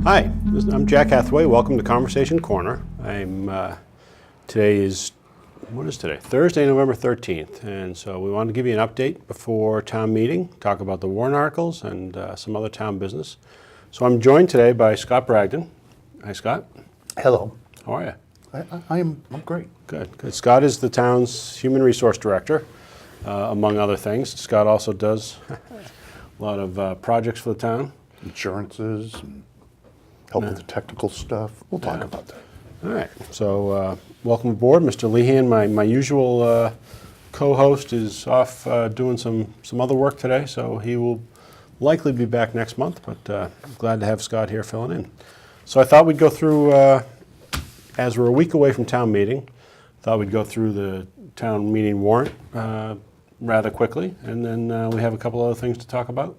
Hi, I'm Jack Hathaway. Welcome to Conversation Corner. Today is, what is today? Thursday, November 13th. And so we wanted to give you an update before town meeting, talk about the warrant articles and some other town business. So I'm joined today by Scott Bragdon. Hi, Scott. Hello. How are you? I'm great. Good. Scott is the town's Human Resource Director, among other things. Scott also does a lot of projects for the town. Insurances, and help with the technical stuff. We'll talk about that. All right. So welcome aboard, Mr. Lehan. My usual co-host is off doing some other work today, so he will likely be back next month, but glad to have Scott here filling in. So I thought we'd go through, as we're a week away from town meeting, thought we'd go through the town meeting warrant rather quickly, and then we have a couple other things to talk about,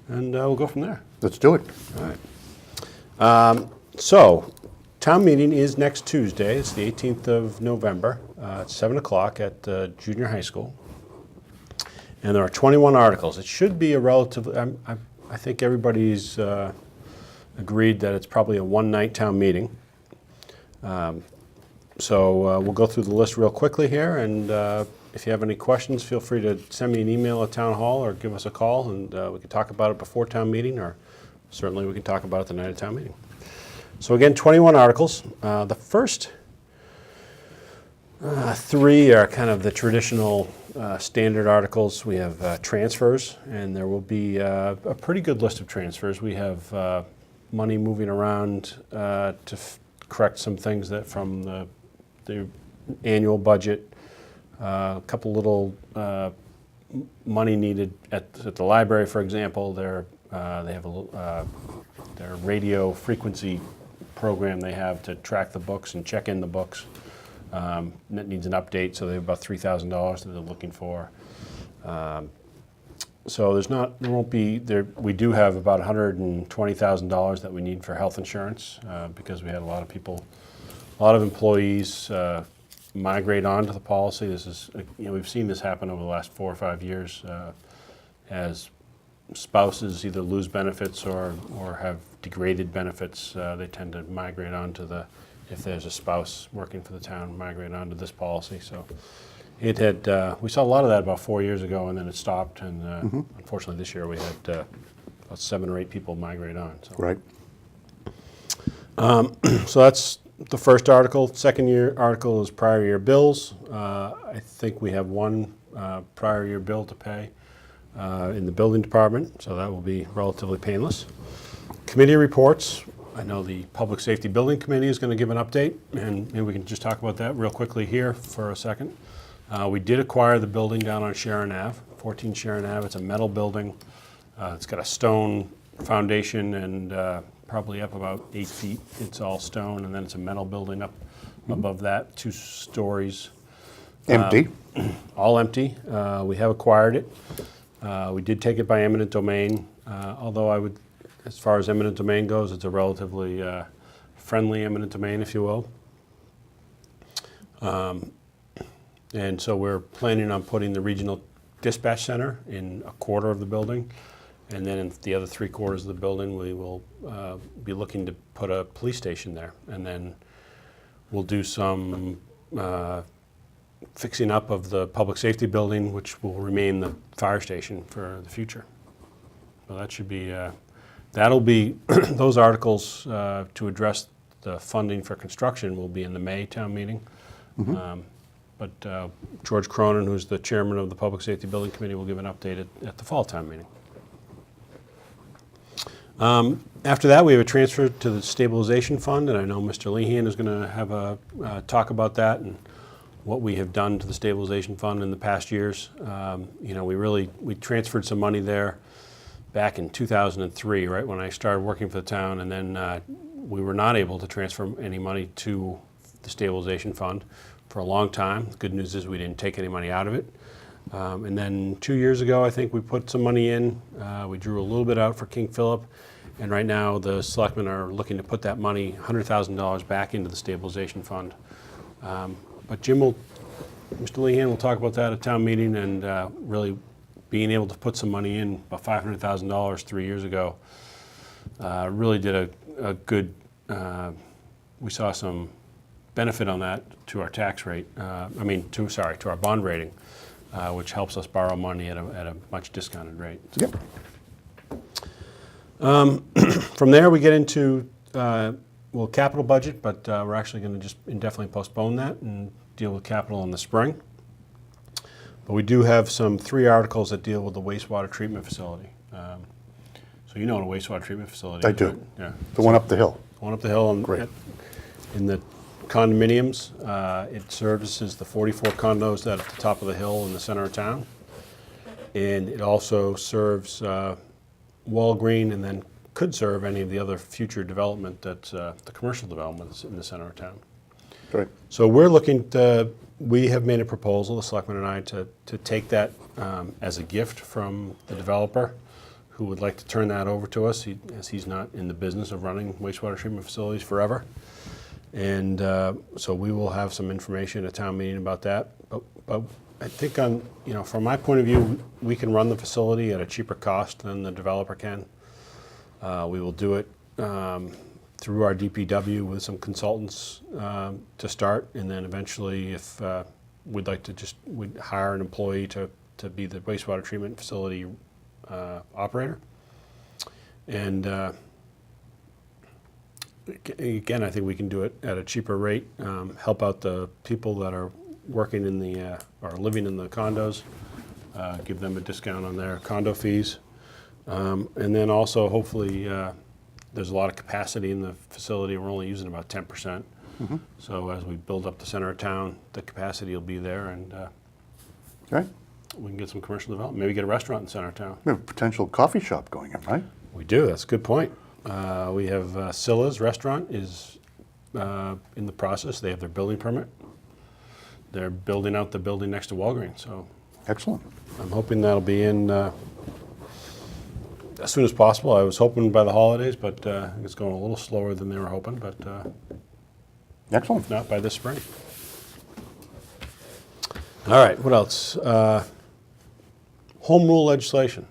and we'll go from there. Let's do it. All right. So, town meeting is next Tuesday. It's the 18th of November. It's 7 o'clock at the junior high school. And there are 21 articles. It should be a relatively, I think everybody's agreed that it's probably a one-night town meeting. So we'll go through the list real quickly here, and if you have any questions, feel free to send me an email at town hall or give us a call, and we can talk about it before town meeting, or certainly we can talk about it the night of town meeting. So again, 21 articles. The first three are kind of the traditional standard articles. We have transfers, and there will be a pretty good list of transfers. We have money moving around to correct some things that from the annual budget. A couple little money needed at the library, for example. They have a little, their radio frequency program they have to track the books and check in the books. That needs an update, so they have about $3,000 that they're looking for. So we do have about $120,000 that we need for health insurance because we had a lot of employees migrate onto the policy. This is, we've seen this happen over the last 4 or 5 years as spouses either lose benefits or have degraded benefits. They tend to migrate onto if there's a spouse working for the town, migrate onto this policy. So it had, we saw a lot of that about 4 years ago, and then it stopped, and unfortunately this year we had about 7 or 8 people migrate on. So. Right. So that's the first article. Second article is prior year bills. I think we have one prior year bill to pay in the building department, so that will be relatively painless. Committee reports. I know the Public Safety Building Committee is going to give an update, and maybe we can just talk about that real quickly here for a second. We did acquire the building down on Sharon Ave, 14 Sharon Ave. It's a metal building. It's got a stone foundation and probably up about 8 feet. It's all stone, and then it's a metal building up above that, 2 stories. Empty. All empty. We have acquired it. We did take it by eminent domain, although as far as eminent domain goes, it's a relatively friendly eminent domain, if you will. And so we're planning on putting the regional dispatch center in a quarter of the building, and then in the other 3 quarters of the building, we will be looking to put a police station there, and then we'll do some fixing up of the public safety building, which will remain the fire station for the future. So that should be, that'll be, those articles to address the funding for construction will be in the May town meeting. But George Cronin, who's the chairman of the Public Safety Building Committee, will give an update at the fall town meeting. After that, we have a transfer to the Stabilization Fund, and I know Mr. Lehan is going to have a talk about that and what we have done to the Stabilization Fund in the past years. We transferred some money there back in 2003, right when I started working for the town, and then we were not able to transfer any money to the Stabilization Fund for a long time. The good news is we didn't take any money out of it. And then 2 years ago, I think we put some money in. We drew a little bit out for King Philip, and right now the selectmen are looking to put that money, $100,000, back into the Stabilization Fund. But Mr. Lehan will talk about that at town meeting, and really being able to put some money in, about $500,000 3 years ago, really did a good, we saw some benefit on that to our tax rate, to our bond rating, which helps us borrow money at a much discounted rate. Yep. From there, we get into, capital budget, but we're actually going to just indefinitely postpone that and deal with capital in the spring. But we do have 3 articles that deal with the wastewater treatment facility. So you know what a wastewater treatment facility I is, do. right? Yeah. The one up the hill. One up the hill Great. in the condominiums. It services the 44 condos that are at the top of the hill in the center of town. And it also serves Walgreen, and then could serve any of the other future development that's the commercial developments in the center of town. Great. So we're looking to, we have made a proposal, the selectmen and I, to take that as a gift from the developer who would like to turn that over to us, as he's not in the business of running wastewater treatment facilities forever. And so we will have some information at a town meeting about that. But I think from my point of view, we can run the facility at a cheaper cost than the developer can. We will do it through our DPW with some consultants to start, and then eventually, if we'd like to we'd hire an employee to be the wastewater treatment facility operator. And again, I think we can do it at a cheaper rate, help out the people that are working in the, or living in the condos, give them a discount on their condo fees. And then also, hopefully, there's a lot of capacity in the facility. We're only using about 10%. Mm-hmm. So as we build up the center of town, the capacity will be there, and Okay. we can get some commercial development. Maybe get a restaurant in the center of town. We have a potential coffee shop going in, right? We do. That's a good point. We have Scylla's restaurant is in the process. They have their building permit. They're building out the building next to Walgreens. So Excellent. I'm hoping that'll be in as soon as possible. I was hoping by the holidays, but it's going a little slower than they were hoping. But Excellent. if not, by this spring. All right. What else? Home rule legislation.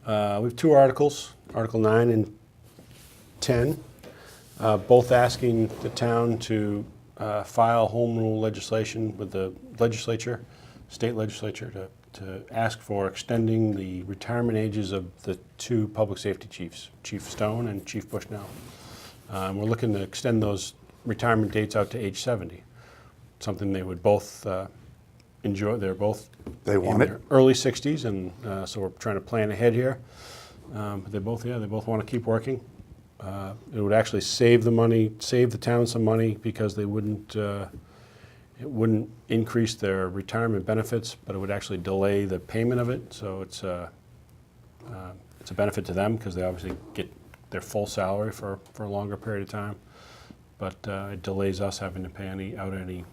We have 2 articles, Article 9 and 10, both asking the town to file home rule legislation with the legislature, state legislature, to ask for extending the retirement ages of the 2 public safety chiefs, Chief Stone and Chief Bushnell. We're looking to extend those retirement dates out to age 70, something they would both enjoy. They're both They want in it. their early 60s, and so we're trying to plan ahead here. But they both want to keep working. It would actually save the town some money, because they wouldn't. It wouldn't increase their retirement benefits, but it would actually delay the payment of it. So it's a benefit to them, because they obviously get their full salary for a longer period of time. But it delays us having to pay any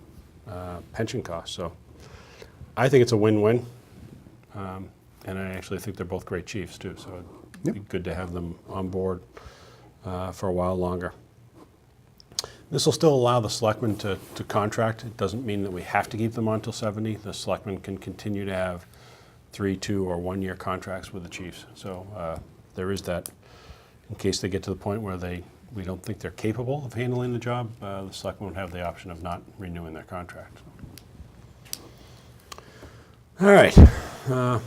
pension costs. So I think it's a win-win. And I actually think they're both great chiefs too. So it'd be good to have them on board for a while longer. This will still allow the selectmen to contract. It doesn't mean that we have to keep them on until 70. The selectmen can continue to have 3, 2, or 1-year contracts with the chiefs. So there is that, in case they get to the point where we don't think they're capable of handling the job, the selectmen would have the option of not renewing their contract. All right. What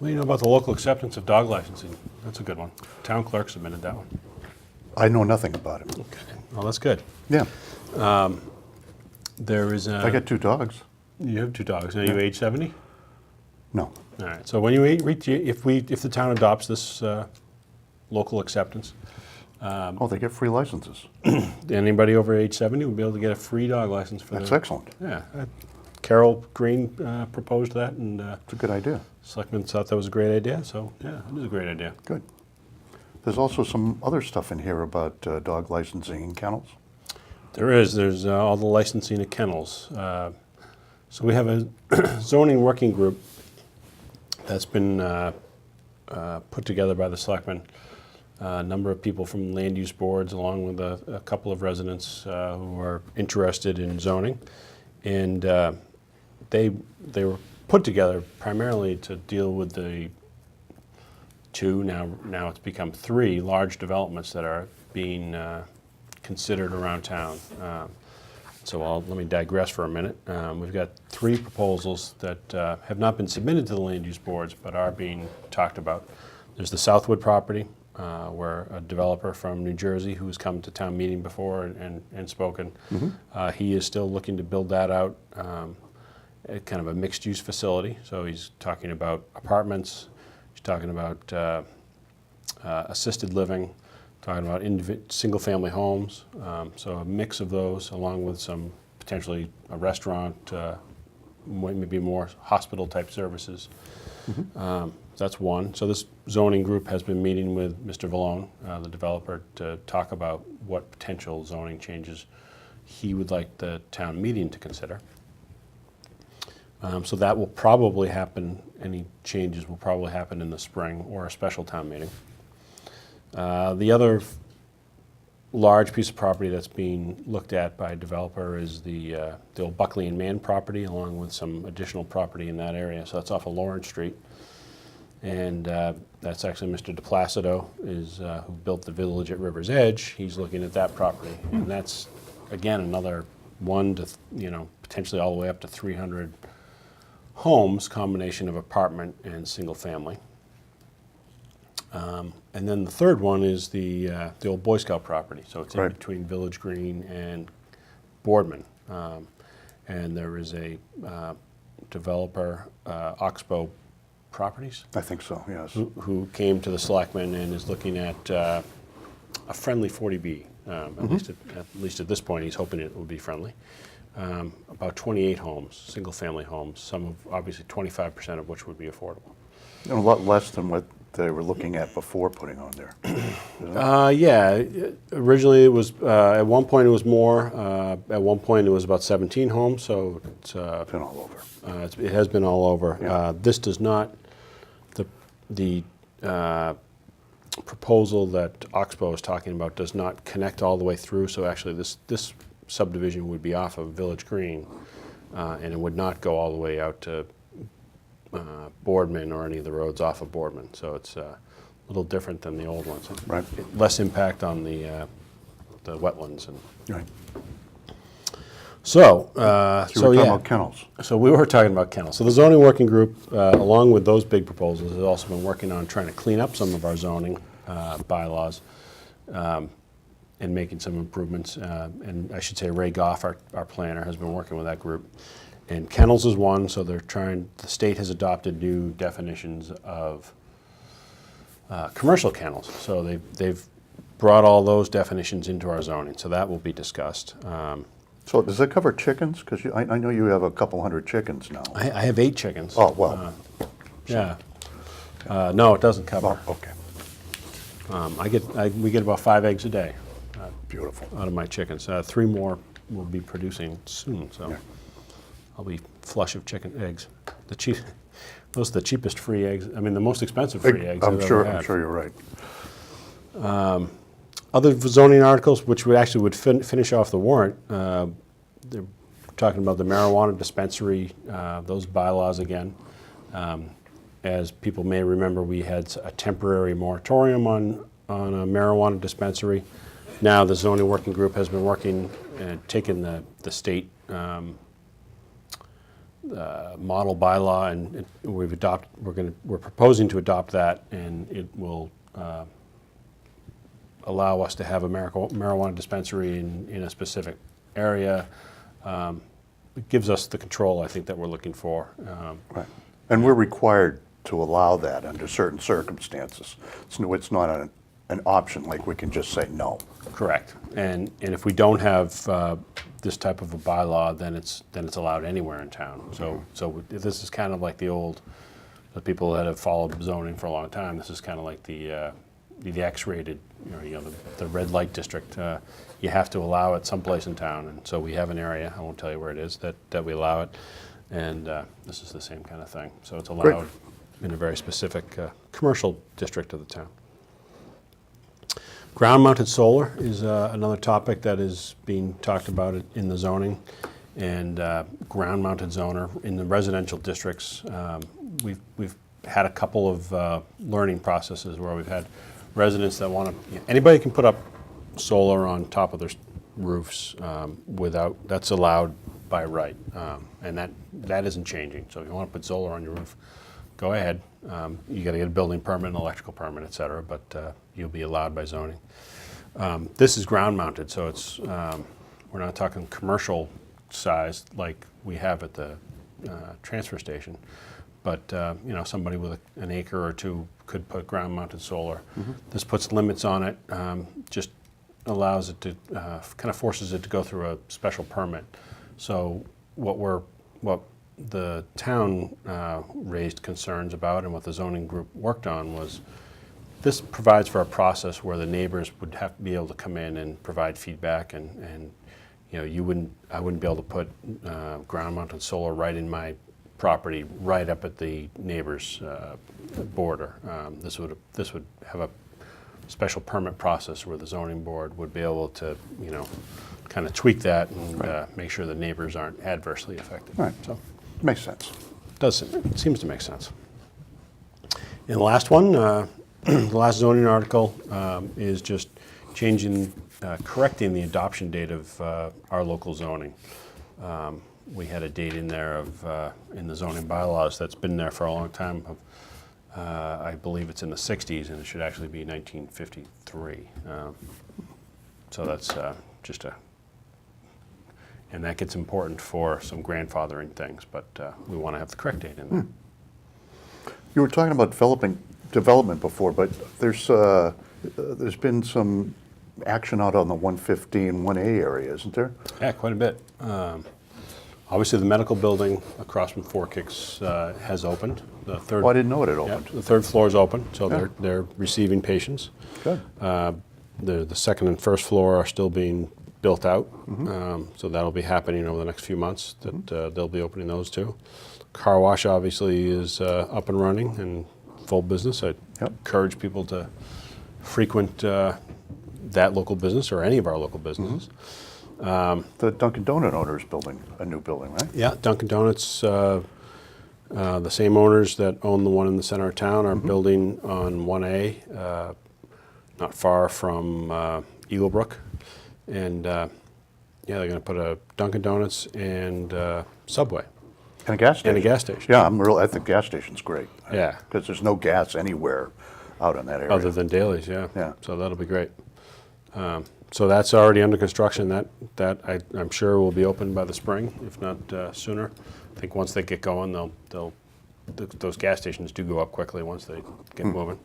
do you know about the local acceptance of dog licensing? That's a good one. Town clerk submitted that one. I know nothing about it. Okay. Well, that's good. Yeah. There is a... I got 2 dogs. You have 2 dogs. Are you age 70? No. All right. So when you reach, if the town adopts this local acceptance, Oh, they get free licenses. anybody over age 70 will be able to get a free dog license for That's excellent. Yeah. Carol Green proposed that, and It's a good idea. selectmen thought that was a great idea. So yeah, it is a great idea. Good. There's also some other stuff in here about dog licensing in kennels. There is. There's all the licensing of kennels. So we have a zoning working group that's been put together by the selectmen. A number of people from land use boards, along with a couple of residents who are interested in zoning, and they were put together primarily to deal with the two, now it's become three large developments that are being considered around town. Let me digress for a minute. We've got three proposals that have not been submitted to the land use boards but are being talked about. There's the Southwood property, where a developer from New Jersey who's come to town meeting before and spoken, he is still looking to build that out, at kind of a mixed-use facility. So he's talking about apartments, he's talking about assisted living, talking about single-family homes, so a mix of those, along with some potentially a restaurant, maybe more hospital-type services. That's one. So this zoning group has been meeting with Mr. Vallone, the developer, to talk about what potential zoning changes he would like the town meeting to consider. So that will probably happen, any changes will probably happen in the spring or a special town meeting. The other large piece of property that's being looked at by a developer is the old Buckley and Mann property, along with some additional property in that area. So that's off of Lawrence Street. And that's actually Mr. DePlacido, who built the village at River's Edge. He's looking at that property. And that's, again, another one to, potentially all the way up to 300 homes, combination of apartment and single family. And then the third one is the old Boy Scout property. So it's in between Village Green and Boardman. And there is a developer, Oxbow Properties. I think so, yes. Who came to the selectmen and is looking at a friendly 40B. At least at this point, he's hoping it will be friendly. About 28 homes, single-family homes, some of, obviously 25% of which would be affordable. And a lot less than what they were looking at before putting on there. Yeah, originally it was, at one point it was more, at one point it was about 17 homes, so it's been all over. It has been all over. Yeah. This does not, the proposal that Oxbow is talking about does not connect all the way through, so actually this subdivision would be off of Village Green, and it would not go all the way out to Boardman or any of the roads off of Boardman. So it's a little different than the old ones. Right. Less impact on the wetlands. And Right. So we're talking about kennels. So we were talking about kennels. So the zoning working group, along with those big proposals, has also been working on trying to clean up some of our zoning bylaws and making some improvements. And I should say Ray Goff, our planner, has been working with that group. And kennels is one, so the state has adopted new definitions of commercial kennels. So they've brought all those definitions into our zoning, so that will be discussed. So does that cover chickens? Because I know you have a couple hundred chickens now. I have 8 chickens. Oh, well. Yeah. No, it doesn't cover. Oh, okay. We get about 5 eggs a day. Beautiful. Out of my chickens. 3 more will be producing soon, so Yeah. I'll be flush of chicken eggs. Those are the cheapest free eggs. I mean, the most expensive free eggs I'm I've sure ever had. you're right. Other zoning articles, which would finish off the warrant, they're talking about the marijuana dispensary, those bylaws again. As people may remember, we had a temporary moratorium on a marijuana dispensary. Now the zoning working group has been working and taken the state model bylaw, and we're proposing to adopt that, and it will allow us to have a marijuana dispensary in a specific area. It gives us the control, I think, that we're looking for. Right. And we're required to allow that under certain circumstances. So it's not an option, like we can just say no. Correct. And if we don't have this type of a bylaw, then it's allowed anywhere in town. So this is kind of like the people that have followed zoning for a long time. This is kind of like the X-rated, the red light district. You have to allow it someplace in town, and so we have an area, I won't tell you where it is, that we allow it, and this is the same kind of thing. So it's allowed Great. in a very specific commercial district of the town. Ground-mounted solar is another topic that is being talked about in the zoning, and ground-mounted zoner in the residential districts. We've had a couple of learning processes where we've had residents that want to, anybody can put up solar on top of their roofs that's allowed by right, and that isn't changing. So if you want to put solar on your roof, go ahead. You got to get a building permit, an electrical permit, et cetera, but you'll be allowed by zoning. This is ground mounted, so it's we're not talking commercial size like we have at the transfer station, but somebody with an acre or two could put ground mounted solar. This puts limits on it, just allows it to kind of forces it to go through a special permit. So what the town raised concerns about and what the zoning group worked on was this provides for a process where the neighbors would have to be able to come in and provide feedback, and I wouldn't be able to put ground-mounted solar right in my property, right up at the neighbor's border. This would have a special permit process where the zoning board would be able to, kind of tweak that and make sure the neighbors aren't adversely affected. Right. So Makes sense. it seems to make sense. And the last one, the last zoning article is just changing, correcting the adoption date of our local zoning. We had a date in there in the zoning bylaws that's been there for a long time. I believe it's in the 60s, and it should actually be 1953. So that's just and that gets important for some grandfathering things, but we want to have the correct date in there. You were talking about development before, but there's been some action out on the 115, 1A area, isn't there? Yeah, quite a bit. Obviously, the medical building across from Four Kicks has opened. The third, Oh, I didn't know it had yeah, opened. the third floor is open, so Yeah. they're receiving patients. Good. The second and first floor are still being built out, so that'll be happening over the next few months. They'll be opening those too. Car wash obviously is up and running and full business. I encourage people to frequent that local business or any of our local businesses. The Dunkin' Donut owner is building a new building, right? Yeah, Dunkin' Donuts, the same owners that own the one in the center of town are building on 1A, not far from Eaglebrook. And they're going to put a Dunkin' Donuts and Subway. And a gas station. And a gas station. Yeah, I think gas station's great. Yeah. Because there's no gas anywhere out in that area. Other than Daly's, yeah. Yeah. So that'll be great. So that's already under construction. That I'm sure will be open by the spring, if not sooner. I think once they get going, those gas stations do go up quickly once they get moving.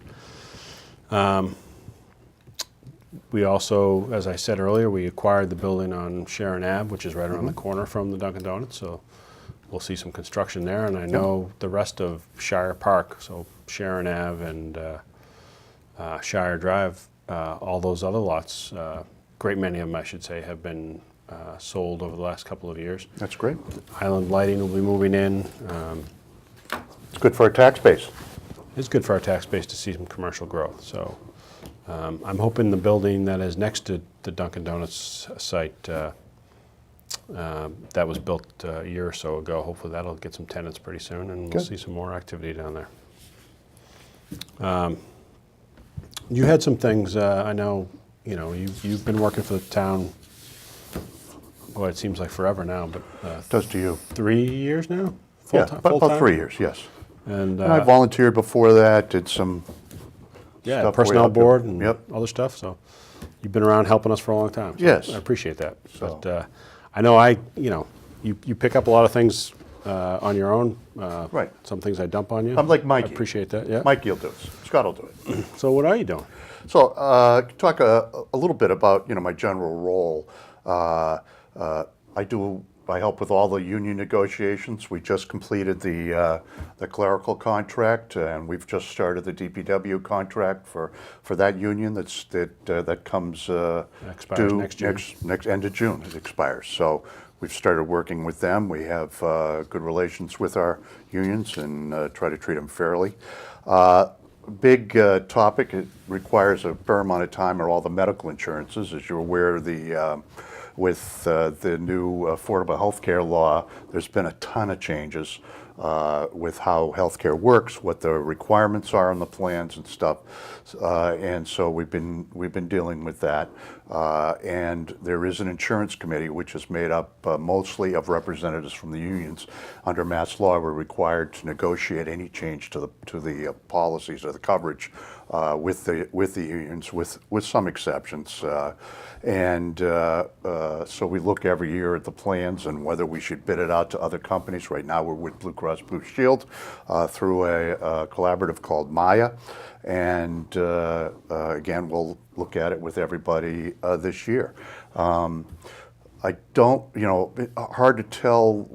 We also, as I said earlier, we acquired the building on Sharon Ave, which is right around the corner from the Dunkin' Donuts. So we'll see some construction there. And I know the rest of Shire Park, so Sharon Ave and Shire Drive, all those other lots, great many of them, I should say, have been sold over the last couple of years. That's great. Island Lighting will be moving in. It's good for our tax base. It's good for our tax base to see some commercial growth. So I'm hoping the building that is next to the Dunkin' Donuts site that was built a year or so ago, hopefully that'll get some tenants pretty soon, and we'll see some more activity down there. You had some things, I know, you've been working for the town, well, it seems like forever now, but Does to you. 3 years now? Yeah, Full-time? about 3 years, yes. And And I volunteered before that, did some yeah, stuff personnel way out there. board and Yep. other stuff, so you've been around helping us for a long time. So Yes. I appreciate that. So- But I know you pick up a lot of things on your own. Right. Some things I dump on you. I'm like Mikey. I appreciate that, yeah. Mikey will do it. Scott will do it. So what are you doing? So talk a little bit about my general role. I help with all the union negotiations. We just completed the clerical contract, and we've just started the DPW contract for that union that comes Expires due next June. next end of June. It expires. So we've started working with them. We have good relations with our unions and try to treat them fairly. Big topic. It requires a fair amount of time are all the medical insurances. As you're aware, with the new affordable health care law, there's been a ton of changes with how healthcare works, what the requirements are on the plans and stuff. And so we've been dealing with that. And there is an insurance committee which is made up mostly of representatives from the unions. Under Mass law, we're required to negotiate any change to the policies or the coverage with the unions, with some exceptions. So we look every year at the plans and whether we should bid it out to other companies. Right now we're with Blue Cross Blue Shield through a collaborative called Maya. And again, we'll look at it with everybody this year. I don't, hard to tell,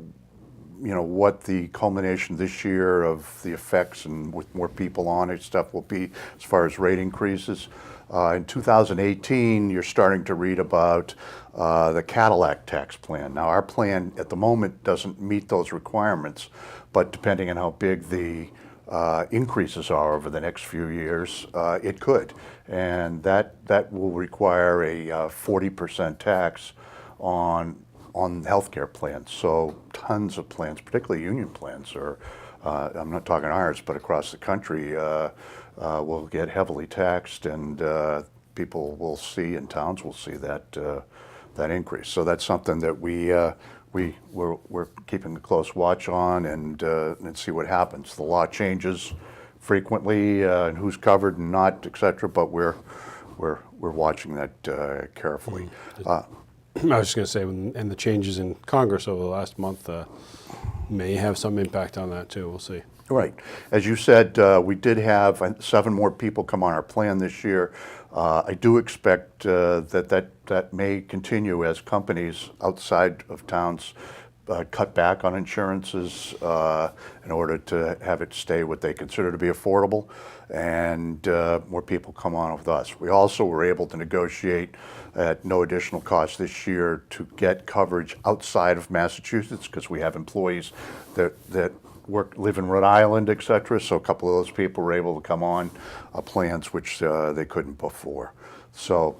what the culmination this year of the effects and with more people on it stuff will be as far as rate increases. In 2018, you're starting to read about the Cadillac tax plan. Now, our plan at the moment doesn't meet those requirements, but depending on how big the increases are over the next few years, it could. And that will require a 40% tax on healthcare plans. So tons of plans, particularly union plans, or I'm not talking ours, but across the country, will get heavily taxed, and people will see, and towns will see that increase. So that's something that we're keeping a close watch on and see what happens. The law changes frequently, and who's covered and not, et cetera, but we're watching that carefully. I was just going to say, and the changes in Congress over the last month may have some impact on that too. We'll see. Right. As you said, we did have 7 more people come on our plan this year. I do expect that may continue as companies outside of towns cut back on insurances in order to have it stay what they consider to be affordable, and more people come on with us. We also were able to negotiate at no additional cost this year to get coverage outside of Massachusetts, because we have employees that live in Rhode Island, et cetera. So a couple of those people were able to come on plans which they couldn't before. So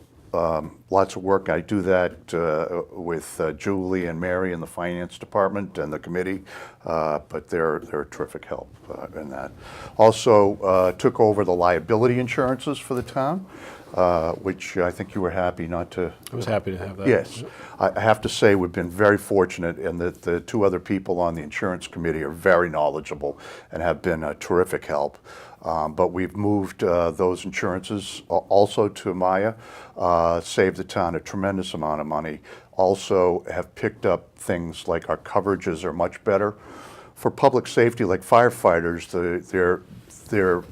lots of work. I do that with Julie and Mary in the finance department and the committee, but they're a terrific help in that. Also took over the liability insurances for the town, which I think you were happy not to. I was happy to have that. Yes. I have to say we've been very fortunate in that the 2 other people on the insurance committee are very knowledgeable and have been a terrific help. But we've moved those insurances also to Maya, saved the town a tremendous amount of money. Also have picked up things like our coverages are much better. For public safety, like firefighters, their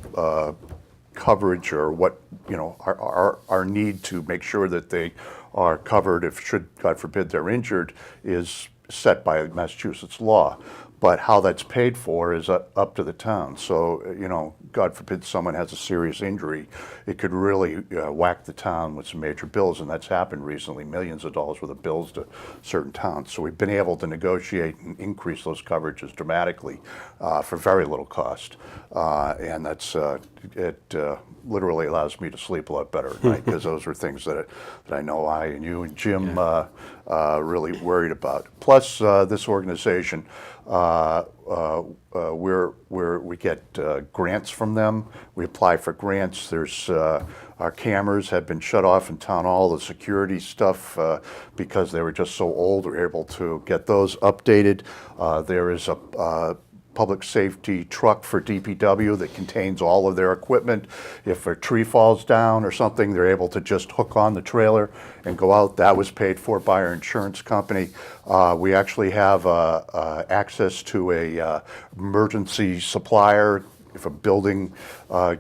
coverage, or what, our need to make sure that they are covered if, should, God forbid, they're injured, is set by Massachusetts law. But how that's paid for is up to the town. So, God forbid someone has a serious injury, it could really whack the town with some major bills, and that's happened recently, millions of dollars worth of bills to certain towns. So we've been able to negotiate and increase those coverages dramatically for very little cost. And that's, it literally allows me to sleep a lot better at night, because those are things that I know I and you and Jim really worried about. Plus, this organization, we get grants from them. We apply for grants. There's our cameras have been shut off in town hall, the security stuff, because they were just so old. We're able to get those updated. There is a public safety truck for DPW that contains all of their equipment. If a tree falls down or something, they're able to just hook on the trailer and go out. That was paid for by our insurance company. We actually have access to a emergency supplier. If a building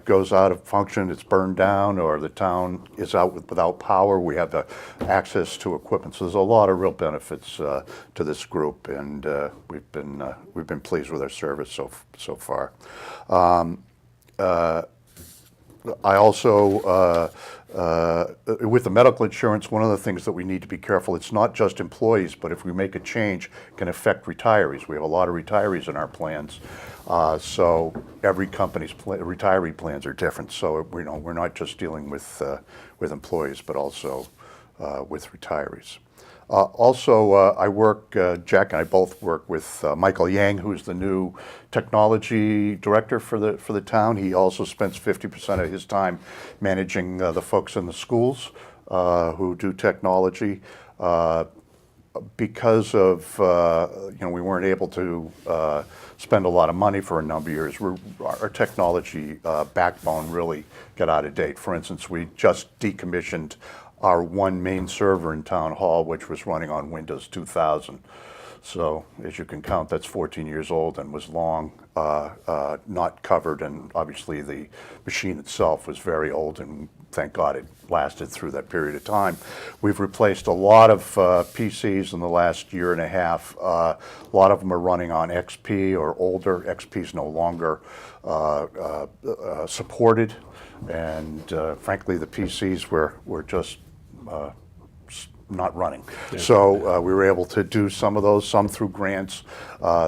goes out of function, it's burned down, or the town is out without power, we have access to equipment. So there's a lot of real benefits to this group, and we've been pleased with our service so far. I also, with the medical insurance, one of the things that we need to be careful, it's not just employees, but if we make a change, it can affect retirees. We have a lot of retirees in our plans. So every company's retiree plans are different. So we're not just dealing with employees, but also with retirees. Also, Jack and I both work with Michael Yang, who's the new technology director for the town. He also spends 50% of his time managing the folks in the schools who do technology. Because of we weren't able to spend a lot of money for a number of years, our technology backbone really got out of date. For instance, we just decommissioned our one main server in Town Hall, which was running on Windows 2000. So as you can count, that's 14 years old and was long not covered, and obviously the machine itself was very old, and thank God it lasted through that period of time. We've replaced a lot of PCs in the last year and a half. A lot of them are running on XP or older. XP is no longer supported, and frankly the PCs were just not running. Yeah. So we were able to do some of those, some through grants,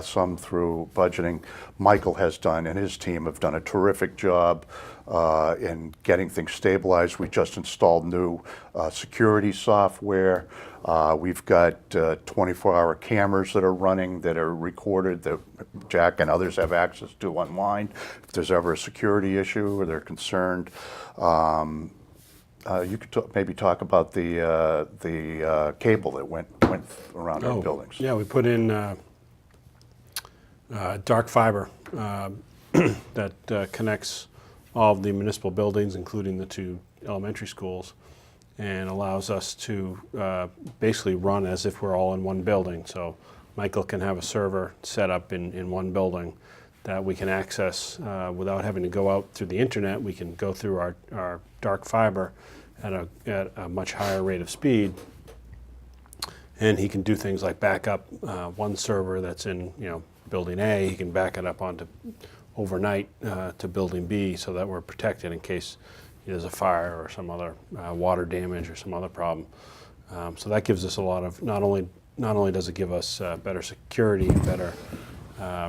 some through budgeting. Michael has done, and his team have done a terrific job in getting things stabilized. We just installed new security software. We've got 24-hour cameras that are running, that are recorded, that Jack and others have access to online. If there's ever a security issue or they're concerned, you could maybe talk about the cable that went around our buildings. Yeah, we put in dark fiber that connects all of the municipal buildings, including the 2 elementary schools, and allows us to basically run as if we're all in one building. So Michael can have a server set up in one building that we can access without having to go out through the internet. We can go through our dark fiber at a much higher rate of speed, and he can do things like back up one server that's in building A. He can back it up onto overnight to building B, so that we're protected in case there's a fire or some other water damage or some other problem. So that gives us a lot of, not only does it give us better security, better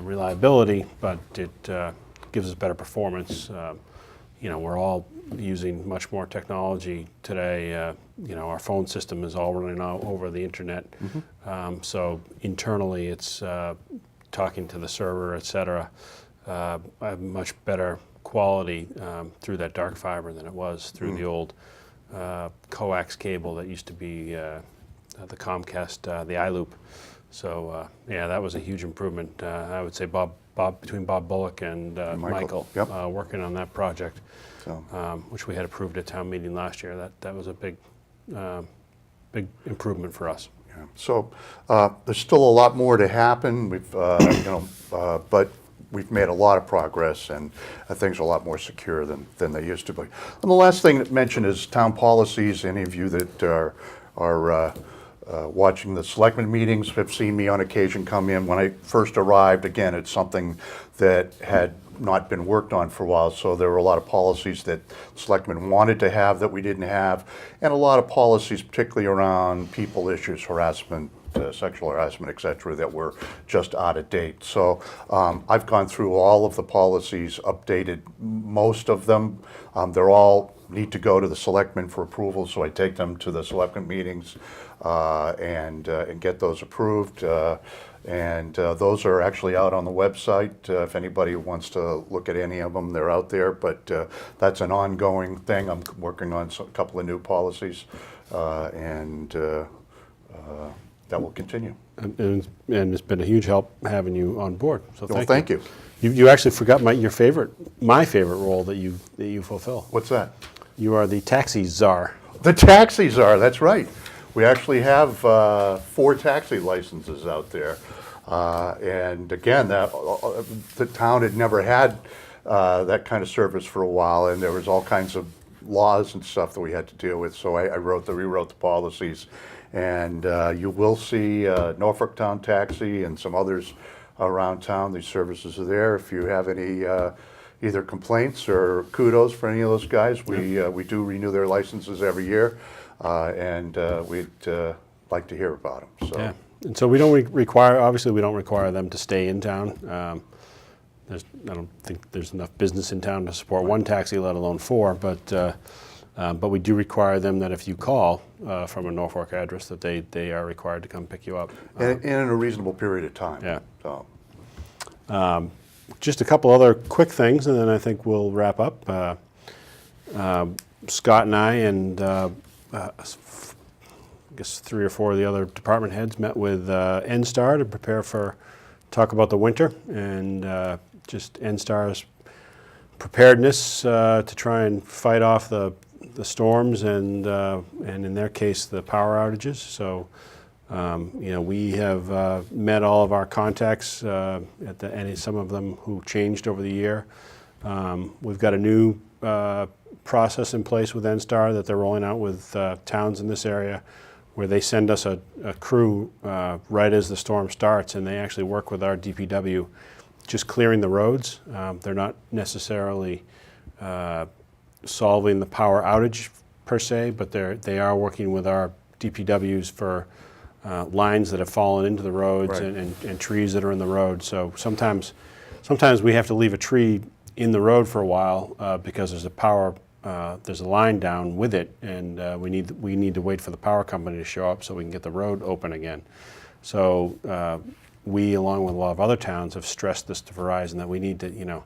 reliability, but it gives us better performance. We're all using much more technology today. Our phone system is all running out over the internet. Mm-hmm. So internally it's talking to the server, et cetera. A much better quality through that dark fiber than it was through the old coax cable that used to be the Comcast, the iLoop. So yeah, that was a huge improvement. I would say between Bob Bullock and Michael yep. Working on that project, so. Which we had approved at town meeting last year. That was a big improvement for us. Yeah. So there's still a lot more to happen. We've but we've made a lot of progress, and things are a lot more secure than they used to be. And the last thing to mention is town policies. Any of you that are watching the selectmen meetings have seen me on occasion come in. When I first arrived, again, it's something that had not been worked on for a while, so there were a lot of policies that selectmen wanted to have that we didn't have, and a lot of policies, particularly around people issues, harassment, sexual harassment, et cetera, that were just out of date. So I've gone through all of the policies, updated most of them. They're all need to go to the selectmen for approval, so I take them to the selectmen meetings and get those approved. And those are actually out on the website. If anybody wants to look at any of them, they're out there. But that's an ongoing thing. I'm working on a couple of new policies, and that will continue. And it's been a huge help having you on board. So thank you. You actually forgot my favorite role that you fulfill. What's that? You are the taxi czar. The taxi czar. That's right. We actually have 4 taxi licenses out there, and again, the town had never had that kind of service for a while, and there was all kinds of laws and stuff that we had to deal with. So I rewrote the policies, and you will see Norfolk Town Taxi and some others around town. These services are there. If you have any either complaints or kudos for any of those guys, we do renew their licenses every year. And we'd like to hear about them. So. Yeah, and so we don't obviously we don't require them to stay in town. I don't think there's enough business in town to support one taxi, let alone 4, but But we do require them that if you call from a Norfolk address, that they are required to come pick you up. And in a reasonable period of time. Yeah. So, Just a couple other quick things, and then I think we'll wrap up. Scott and I and I guess 3 or 4 of the other department heads met with NSTAR to talk about the winter and just NSTAR's preparedness to try and fight off the storms and in their case the power outages. So we have met all of our contacts and some of them who changed over the year. We've got a new process in place with NSTAR that they're rolling out with towns in this area, where they send us a crew right as the storm starts, and they actually work with our DPW just clearing the roads. They're not necessarily solving the power outage per se, but they are working with our DPWs for lines that have fallen into the roads. Right. and trees that are in the road. So sometimes we have to leave a tree in the road for a while because there's a line down with it, and we need to wait for the power company to show up so we can get the road open again. So we, along with a lot of other towns, have stressed this to Verizon that we need to,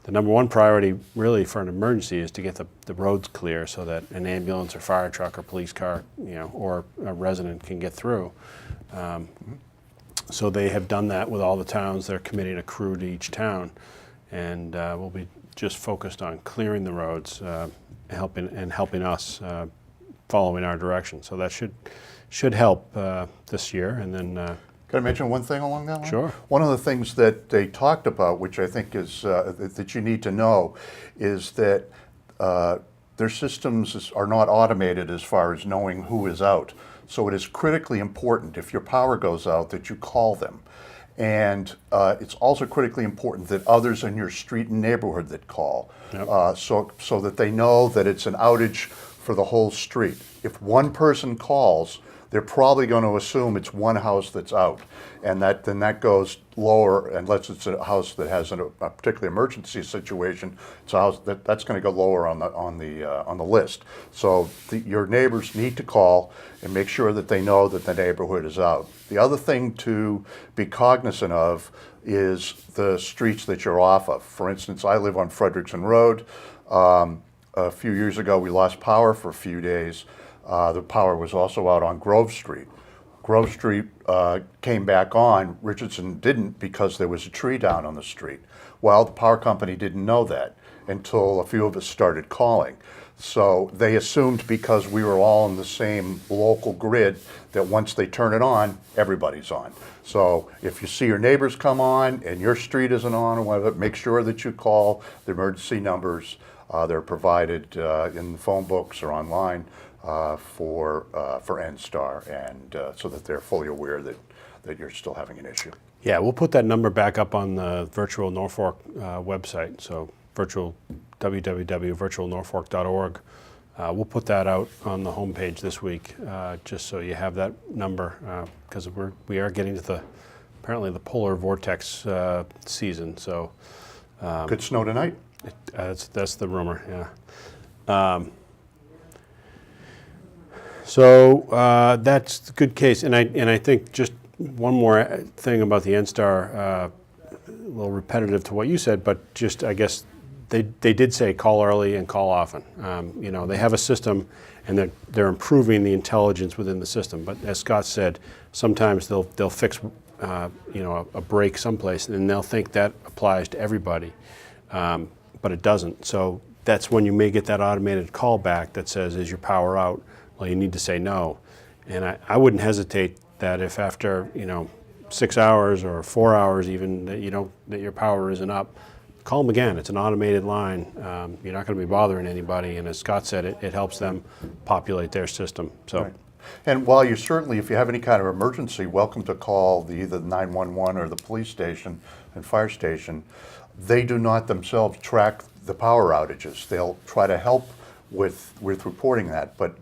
the number one priority really for an emergency is to get the roads clear so that an ambulance or fire truck or police car, or a resident can get through. So they have done that with all the towns. They're committing a crew to each town, and we'll be just focused on clearing the roads, helping us following our direction. So that should help this year. And then can I mention one thing along that line? Sure. One of the things that they talked about, which I think is that you need to know, is that their systems are not automated as far as knowing who is out. So it is critically important, if your power goes out, that you call them. And it's also critically important that others in your street and neighborhood that call, Yep. so that they know that it's an outage for the whole street. If one person calls, they're probably going to assume it's one house that's out, and then that goes lower, unless it's a house that has a particular emergency situation. It's a house that's going to go lower on the list. So your neighbors need to call and make sure that they know that the neighborhood is out. The other thing to be cognizant of is the streets that you're off of. For instance, I live on Frederickson Road. A few years ago, we lost power for a few days. The power was also out on Grove Street. Grove Street came back on. Richardson didn't, because there was a tree down on the street. Well, the power company didn't know that until a few of us started calling. So they assumed, because we were all in the same local grid, that once they turn it on, everybody's on. So if you see your neighbors come on and your street isn't on or whatever, make sure that you call the emergency numbers. They're provided in the phone books or online for NSTAR, and so that they're fully aware that you're still having an issue. Yeah, we'll put that number back up on the Virtual Norfolk website, so www.virtualnorfolk.org. We'll put that out on the homepage this week, just so you have that number, because we are getting to apparently the polar vortex season. So Could snow tonight. that's the rumor, yeah. So that's a good case, and I think just one more thing about the NSTAR, a little repetitive to what you said, but just I guess they did say call early and call often. They have a system, and they're improving the intelligence within the system. But as Scott said, sometimes they'll fix a break someplace, and they'll think that applies to everybody, but it doesn't. So that's when you may get that automated call back that says, "Is your power out?" Well, you need to say no. And I wouldn't hesitate that if after 6 hours or 4 hours even that your power isn't up, call them again. It's an automated line. You're not going to be bothering anybody, and as Scott said, it helps them populate their system. So. Right. And while you certainly, if you have any kind of emergency, welcome to call either the 911 or the police station and fire station. They do not themselves track the power outages. They'll try to help with reporting that, but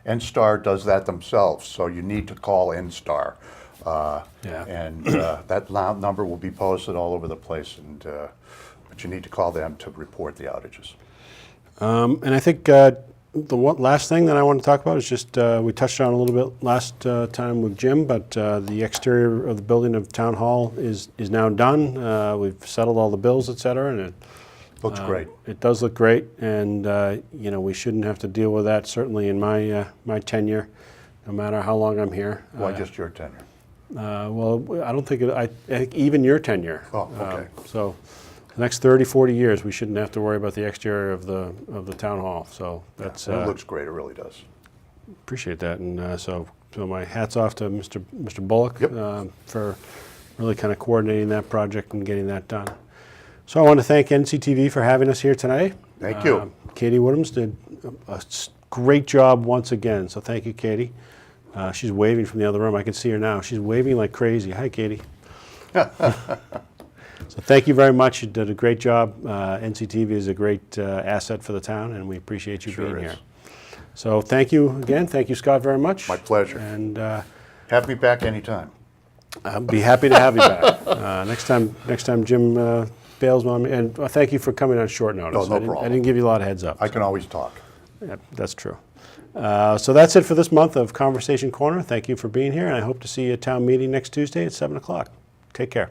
NSTAR does that themselves, so you need to call NSTAR. And that number will be posted all over the place, but you need to call them to report the outages. And I think The last thing that I want to talk about is just, we touched on a little bit last time with Jim, but the exterior of the building of Town Hall is now done. We've settled all the bills, et cetera, and Looks great. it does look great, and you know, we shouldn't have to deal with that, certainly in my tenure, no matter how long I'm here. Why just your tenure? Well, I don't think, I think even your tenure. Oh, okay. So the next 30, 40 years, we shouldn't have to worry about the exterior of the town hall. So that's, It looks great, it really does. appreciate that. And so my hat's off to Mr. Bullock. Yep. For really kind of coordinating that project and getting that done. So I want to thank NCTV for having us here tonight. Thank you. Katie Woodhams did a great job once again, so thank you, Katie. She's waving from the other room. I can see her now. She's waving like crazy. Hi, Katie. So thank you very much. You did a great job. NCTV is a great asset for the town, and we appreciate you Sure being is. here. So thank you again. Thank you, Scott, very much. My pleasure. And Have me back anytime. I'll be happy to have you back. Next time Jim bails on me. And thank you for coming on short notice. No problem. I didn't give you a lot of heads up. I can always talk. Yeah, that's true. So that's it for this month of Conversation Corner. Thank you for being here, and I hope to see you at town meeting next Tuesday at 7 o'clock. Take care.